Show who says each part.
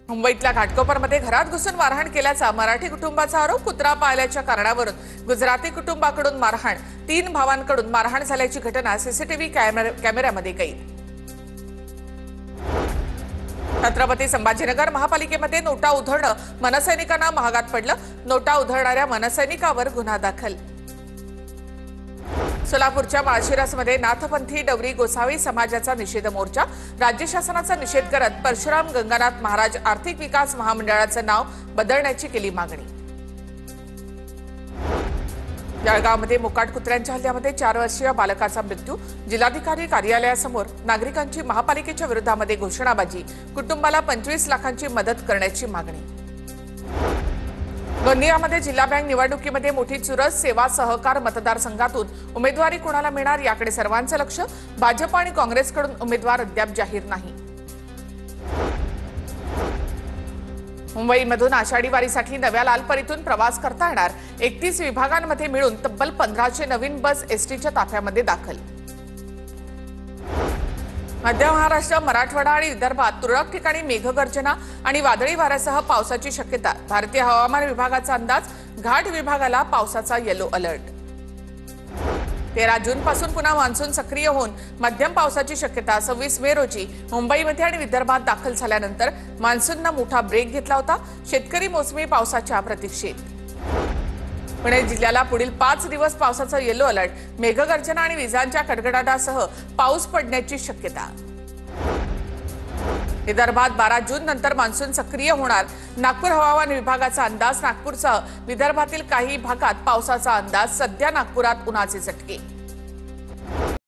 Speaker 1: मुंबईतल्या घाटकोपरमध्ये घरात घुसून मारहाण केल्याचा मराठी कुटुंबाचा आरोप। कुत्रा पाळल्याच्या कारणावरून गुजराती कुटुंबाकडून मारहाण, 3 भावांकडून मारहाण झाल्याची घटना सीसीटीव्ही कॅमेऱ्यामध्ये कैद। छत्रपती संभाजीनगर महापालिकेमध्ये नोटा उधळणं मनसैनिकांना महागात पडलं। नोटा उधळणाऱ्या मनसैनिकावर गुन्हा दाखल। सोलापूरच्या माळशिरसमध्ये नाथपंथी डवरी गोसावी समाजाचा निषेध मोर्चा। राज्य शासनाचा निषेध करत परशुराम गंगानाथ महाराज आर्थिक विकास महामंडळाचं नाव बदलण्याची केली मागणी। जळगावमध्ये मोकाट कुत्र्यांच्या हल्ल्यामध्ये 4 वर्षीय बालकाचा मृत्यू। जिल्हाधिकारी कार्यालयासमोर नागरिकांची महापालिकेच्या विरोधामध्ये घोषणाबाजी। कुटुंबाला 25 लाखांची मदत करण्याची मागणी। गोंदियामध्ये जिल्हा बँक निवडणुकीमध्ये मोठी चुरस। सेवा सहकार मतदारसंघातून उमेदवारी कोणाला मिळणार याकडे सर्वांचं लक्ष। भाजप आणि काँग्रेसकडून उमेदवार अद्याप जाहीर नाही। मुंबईमधून आषाढी वारीसाठी नव्या लालपरीतून प्रवास करता येणार। 31 विभागांमध्ये मिळून तब्बल 1500 नवीन बस एसटीच्या ताफ्यामध्ये दाखल। मध्य महाराष्ट्र, मराठवाडा आणि विदर्भात तुरळक ठिकाणी मेघगर्जना आणि वादळी वाऱ्यासह पावसाची शक्यता। भारतीय हवामान विभागाचा अंदाज, घाट विभागाला पावसाचा येलो अलर्ट। 13 जूनपासून पुन्हा मान्सून सक्रिय होऊन मध्यम पावसाची शक्यता। 26 मे रोजी मुंबईमध्ये आणि विदर्भात दाखल झाल्यानंतर मान्सूननं मोठा ब्रेक घेतला होता। शेतकरी मोसमी पावसाच्या प्रतीक्षेत। पुणे जिल्ह्याला पुढील 5 दिवस पावसाचा येलो अलर्ट। मेघगर्जना आणि विजांच्या कडकडाटासह पाऊस पडण्याची शक्यता। विदर्भात 12 जून नंतर मान्सून सक्रिय होणार। नागपूर हवामान विभागाचा अंदाज। नागपूरसह विदर्भातील काही भागात पावसाचा अंदाज। सध्या नागपुरात उन्हाचे चटके।